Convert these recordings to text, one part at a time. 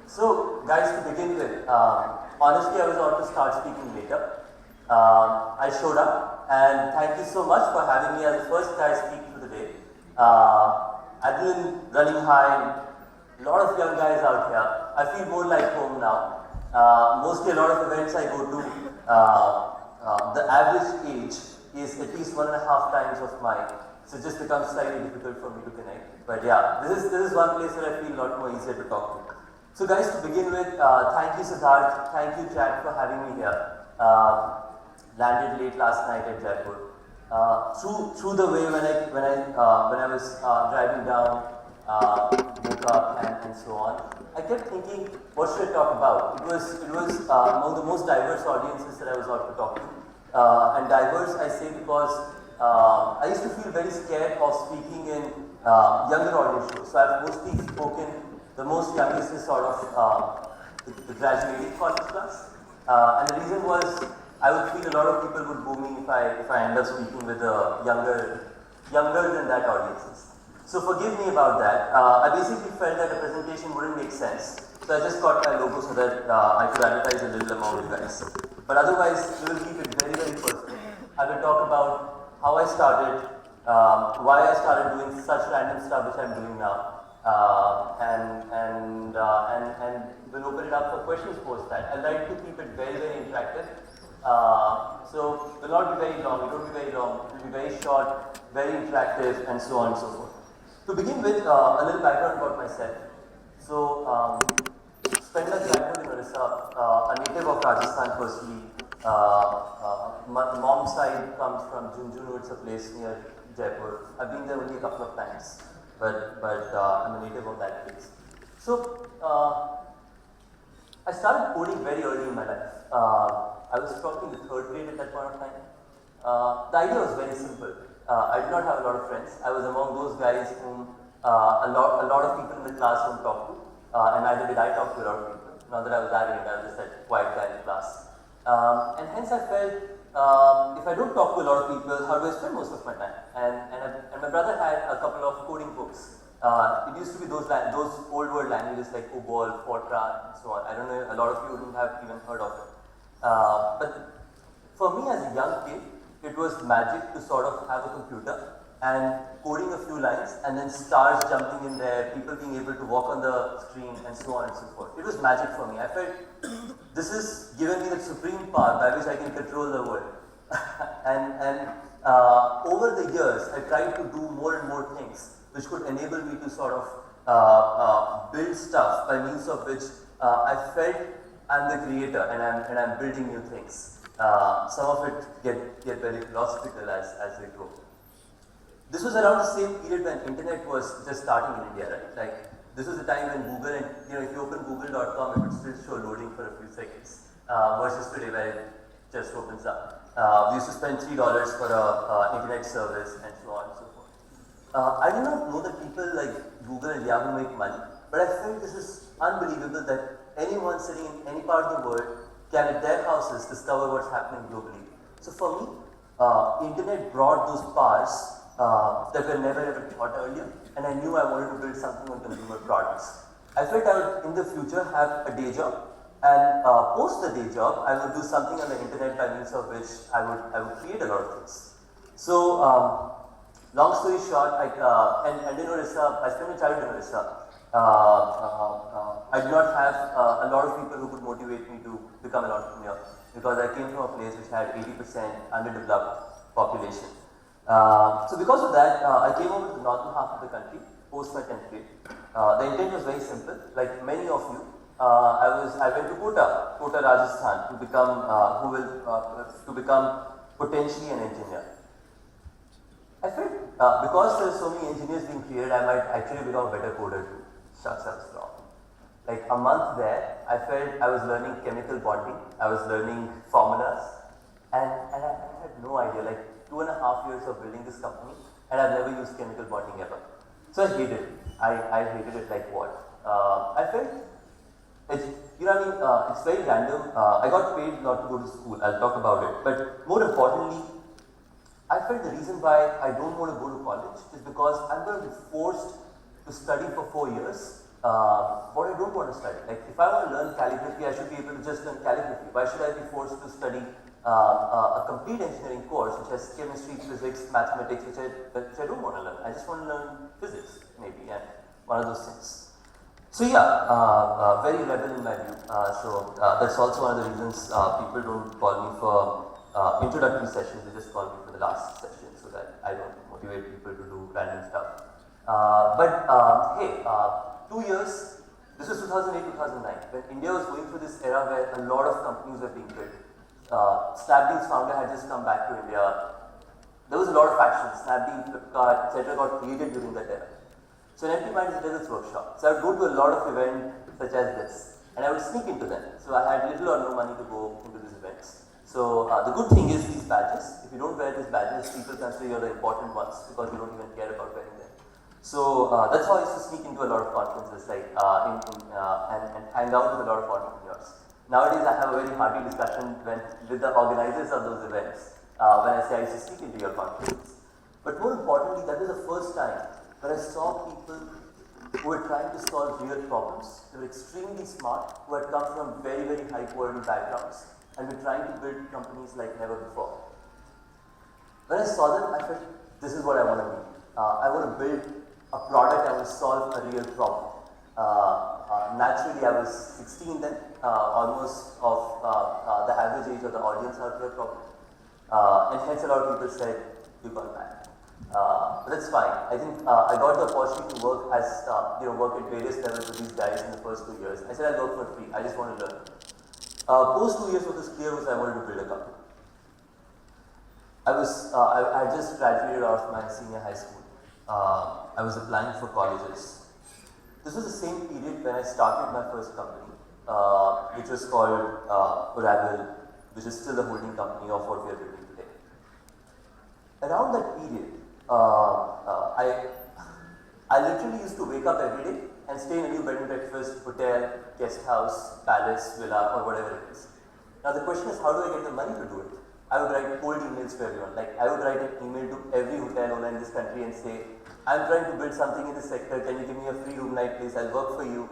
So, guys, to begin with, honestly, I was about to start speaking later. I showed up, and thank you so much for having me as the first guy speaking for the day. Adrenaline running high, a lot of young guys out here. I feel more like home now. Mostly a lot of events I go to, the average age is at least 1.5 times of mine. So it just becomes slightly difficult for me to connect. But yeah, this is one place where I feel a lot more easier to talk to. So guys, to begin with, thank you Siddharth, thank you ChaT for having me here. Landed late last night at Jaipur. Through the way when I was driving down, woke up and so on, I kept thinking, what should I talk about? It was among the most diverse audiences that I was about to talk to. And diverse I say because I used to feel very scared of speaking in younger audience shows. So I've mostly spoken the most youngest is sort of the graduating college class. And the reason was I would feel a lot of people would boo me if I end up speaking with younger than that audiences. So forgive me about that. I basically felt that a presentation wouldn't make sense. So I just got my logo so that I could advertise a little among you guys. But otherwise, we will keep it very, very personal. I will talk about how I started, why I started doing such random stuff which I'm doing now. And we'll open it up for questions post that. I'd like to keep it very, very interactive. So it will not be very long, it won't be very long, it will be very short, very interactive, and so on and so forth. To begin with, a little background about myself. So, spent my childhood in Orissa, a native of Rajasthan firstly. My mom's side comes from Junjunu, it's a place near Jaipur. I've been there only a couple of times, but I'm a native of that place. So, I started coding very early in my life. I was probably in the 3rd grade at that point of time. The idea was very simple. I did not have a lot of friends. I was among those guys whom a lot of people in the class don't talk to, and neither did I talk to a lot of people. Not that I was arrogant, I was just that quiet guy in the class. And hence I felt, if I don't talk to a lot of people, how do I spend most of my time? And my brother had a couple of coding books. It used to be those old world languages like COBOL, Fortran, and so on. I don't know, a lot of you wouldn't have even heard of it. But for me as a young kid, it was magic to sort of have a computer and coding a few lines and then stars jumping in there, people being able to walk on the screen and so on and so forth. It was magic for me. I felt this is giving me the supreme power by which I can control the world. and over the years, I tried to do more and more things which could enable me to sort of build stuff by means of which I felt I'm the creator and I'm building new things. Some of it get very philosophical as they grow. This was around the same period when internet was just starting in India, right? Like this was the time when Google and if you open google.com, it would still show loading for a few seconds versus today where it just opens up. We used to spend $3 for a internet service and so on and so forth. I do not know that people like Google and Yahoo make money, but I felt this is unbelievable that anyone sitting in any part of the world can at their houses discover what's happening globally. So for me, internet brought those powers that were never ever thought earlier, and I knew I wanted to build something on consumer products. I felt I would in the future have a day job, and post the day job, I would do something on the internet by means of which I would create a lot of things. So long story short, and in Orissa, I spent my childhood in Orissa. I did not have a lot of people who could motivate me to become an entrepreneur because I came from a place which had 80% underdeveloped population. So because of that, I came over to the northern half of the country post my 10th grade. The intent was very simple. Like many of you, I went to Kota, Rajasthan to become potentially an engineer. I felt because there are so many engineers being created, I might actually become a better coder too. Shucks, I was wrong. Like a month there, I felt I was learning chemical bonding, I was learning formulas, and I had no idea, like 2.5 years of building this company, and I've never used chemical bonding ever. So I hated it. I hated it like what? I felt, it's very random. I got paid not to go to school, I'll talk about it. But more importantly, I felt the reason why I don't want to go to college is because I'm going to be forced to study for 4 years what I don't want to study. Like if I want to learn calligraphy, I should be able to just learn calligraphy. Why should I be forced to study a complete engineering course which has chemistry, physics, mathematics, which I don't want to learn. I just want to learn physics, maybe, and one of those things. So yeah, very rebel in my view. That's also one of the reasons people don't call me for introductory sessions. They just call me for the last session so that I don't motivate people to do random stuff. Hey, 2 years, this was 2008-2009, when India was going through this era where a lot of companies were being built. Snapdeal's founder had just come back to India. There was a lot of action. Snapdeal, Flipkart, etc. got created during that era. So an empty mind is a devil's workshop. So I would go to a lot of events such as this, and I would sneak into them. So I had little or no money to go into these events. So the good thing is these badges. If you don't wear these badges, people consider you're the important ones because you don't even care about wearing them. So that's how I used to sneak into a lot of conferences, like and hang out with a lot of entrepreneurs. Nowadays, I have a very hearty discussion with the organizers of those events when I say I used to sneak into your conferences. But more importantly, that was the first time when I saw people who were trying to solve real problems. They were extremely smart, who had come from very, very high quality backgrounds and were trying to build companies like never before. When I saw them, I felt, this is what I want to be. I want to build a product, I want to solve a real problem. Naturally, I was 16 then, almost of the average age of the audience out there problem. And hence a lot of people said, you got mad. But that's fine. I think I got the opportunity to work as, work at various levels with these guys in the first 2 years. I said I'll work for free. I just want to learn. Post 2 years, what was clear was I wanted to build a company. I just graduated out of my senior high school. I was applying for colleges. This was the same period when I started my first company, which was called OYO, which is still the holding company of what we are building today. Around that period, I literally used to wake up every day and stay in a new bed and breakfast, hotel, guest house, palace, villa, or whatever it is. Now the question is, how do I get the money to do it? I would write cold emails to everyone. Like I would write an email to every hotel owner in this country and say, I'm trying to build something in this sector. Can you give me a free room night, please? I'll work for you.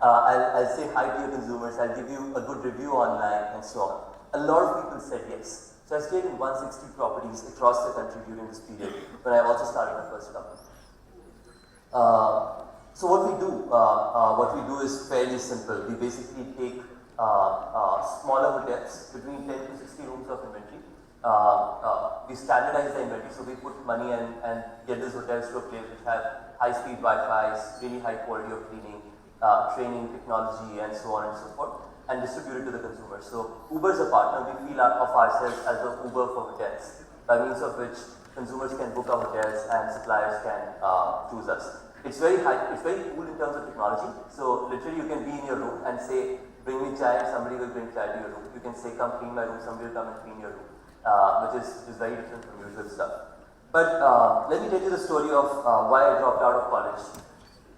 I'll say hi to your consumers. I'll give you a good review online and so on. A lot of people said yes. So I stayed in 160 properties across the country during this period when I also started my first company. So what we do is fairly simple. We basically take smaller hotels between 10 to 60 rooms of inventory. We standardize the inventory, so we put money and get these hotels to a place which have high-speed Wi-Fi, really high quality of cleaning, training, technology, and so on and so forth, and distribute it to the consumer. So Uber is a partner. We feel of ourselves as the Uber for hotels, by means of which consumers can book our hotels and suppliers can choose us. It's very cool in terms of technology. So literally you can be in your room and say, bring me chai, and somebody will bring chai to your room. You can say, come clean my room, somebody will come and clean your room, which is very different from usual stuff. But let me tell you the story of why I dropped out of college.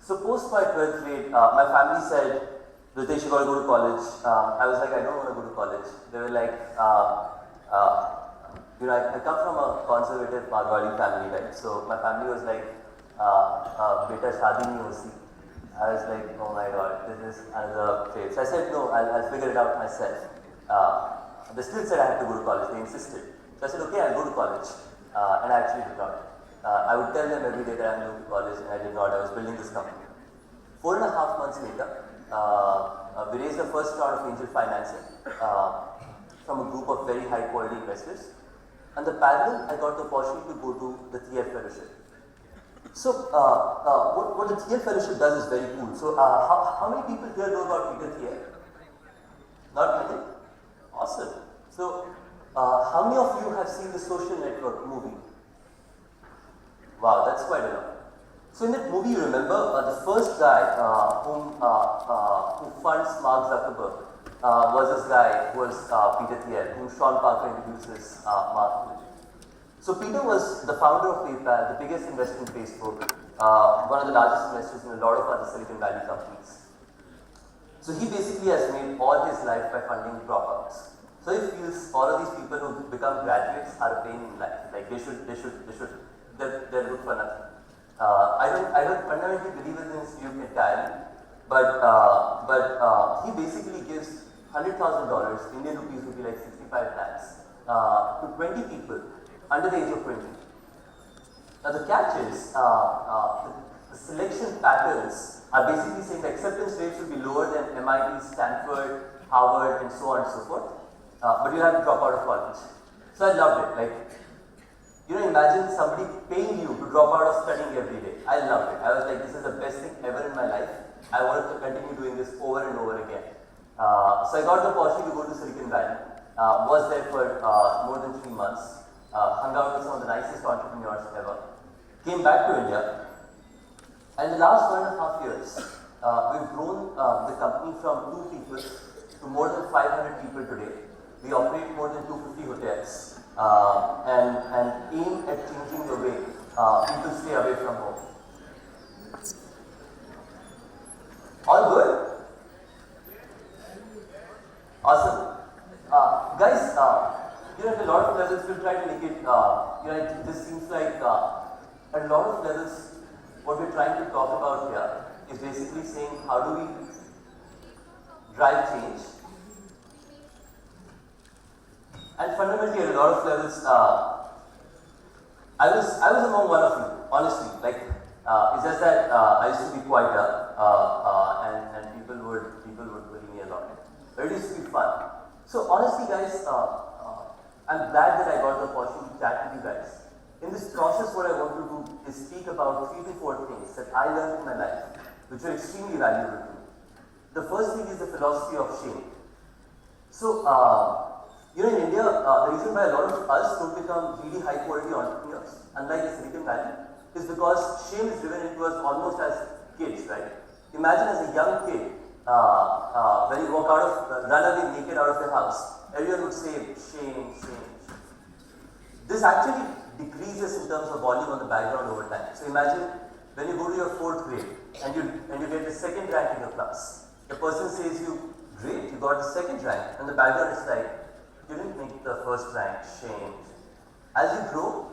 So post my 12th grade, my family said, Ritesh, you got to go to college. I was like, I don't want to go to college. They were like, I come from a conservative Marwari family, right? So my family was like, beta shadi nahi hosi. I was like, oh my god, this is another phase. So I said, no, I'll figure it out myself. They still said I had to go to college, they insisted. So I said, okay, I'll go to college. And I actually did not. I would tell them every day that I'm going to college, and I did not. I was building this company. 4.5 months later, we raised the first round of angel financing from a group of very high quality investors. And the parallel, I got the opportunity to go to the Thiel Fellowship. So, what the Thiel Fellowship does is very cool. So, how many people here know about Peter Thiel? Not many? Awesome. So, how many of you have seen the Social Network movie? Wow, that's quite a lot. So, in that movie, you remember the first guy who funds Mark Zuckerberg was this guy who was Peter Thiel, whom Sean Parker introduces Mark. So Peter was the founder of PayPal, the biggest investor in Facebook, one of the largest investors in a lot of other Silicon Valley companies. So he basically has made all his life by funding dropouts. So he feels all of these people who become graduates are a pain in life. Like they're good for nothing. I don't fundamentally believe in this view entirely, but he basically gives $100,000, Indian rupees would be like 65 lakhs, to 20 people under the age of 20. Now the catch is, the selection patterns are basically saying the acceptance rate should be lower than MIT, Stanford, Harvard, and so on and so forth. But you have to drop out of college. So I loved it. Like, you know, imagine somebody paying you to drop out of studying every day. I loved it. I was like, this is the best thing ever in my life. I wanted to continue doing this over and over again. So I got the opportunity to go to Silicon Valley. Was there for more than 3 months. Hung out with some of the nicest entrepreneurs ever. Came back to India. And the last 1.5 years, we've grown the company from 2 people to more than 500 people today. We operate more than 250 hotels and aim at changing the way people stay away from home. All good? Awesome. Guys, you know, at a lot of levels, we'll try to make it, you know, this seems like at a lot of levels, what we're trying to talk about here is basically saying how do we drive change. And fundamentally, at a lot of levels, I was among one of you, honestly. Like, it's just that I used to be quieter, and people would bully me a lot. But it used to be fun. So honestly, guys, I'm glad that I got the opportunity to chat with you guys. In this process, what I want to do is speak about 3 to 4 things that I learned in my life, which are extremely valuable to me. The first thing is the philosophy of shame. So, you know, in India, the reason why a lot of us don't become really high quality entrepreneurs, unlike the Silicon Valley, is because shame is driven into us almost as kids, right? Imagine as a young kid, when you walk out of, run away naked out of the house, everyone would say, shame, shame. This actually decreases in terms of volume on the background over time. So imagine when you go to your 4th grade and you get the 2nd rank in your class. The person says you, great, you got the 2nd rank, and the background is like, you didn't make the 1st rank, shame. As you grow,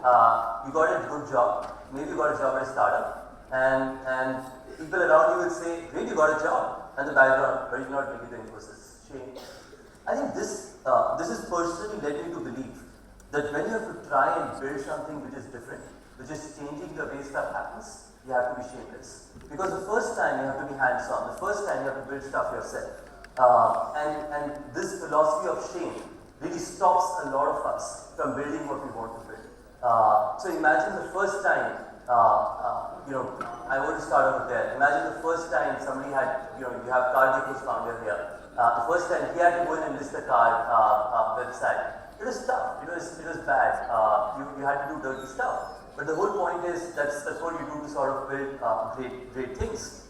you got a good job, maybe you got a job at a startup, and people around you will say, great, you got a job, and the background, but you did not make it to Infosys, shame. I think this has personally led me to believe that when you have to try and build something which is different, which is changing the way stuff happens, you have to be shameless. Because the first time you have to be hands-on, the first time you have to build stuff yourself. And this philosophy of shame really stops a lot of us from building what we want to build. So imagine the first time, you know, I want to start over there. Imagine the first time somebody had, you know, you have Car Depo's founder here. The first time he had to go in and list the car website. It was tough, it was bad. You had to do dirty stuff. But the whole point is that's what you do to sort of build great things.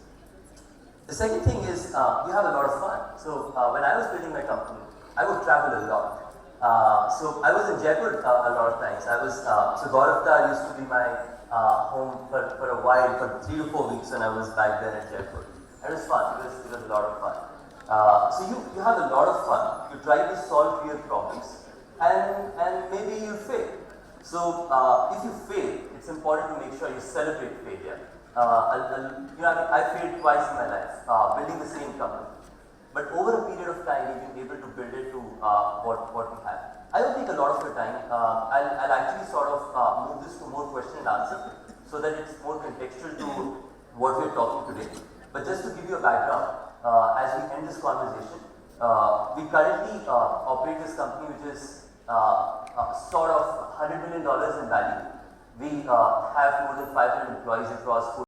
The second thing is you have a lot of fun. So when I was building my company, I would travel a lot. So I was in Jaipur a lot of times. So Gauravta used to be my home for a while, for 3 to 4 weeks when I was back then in Jaipur. It was fun, it was a lot of fun. So you have a lot of fun, you try to solve real problems, and maybe you fail. So if you fail, it's important to make sure you celebrate failure. You know, I failed twice in my life, building the same company. But over a period of time, we've been able to build it to what we have. I don't take a lot of your time. I'll actually sort of move this to more question and answer so that it's more contextual to what we're talking today. But just to give you a background, as we end this conversation, we currently operate this company which is sort of $100 million in value. We have more than 500 employees across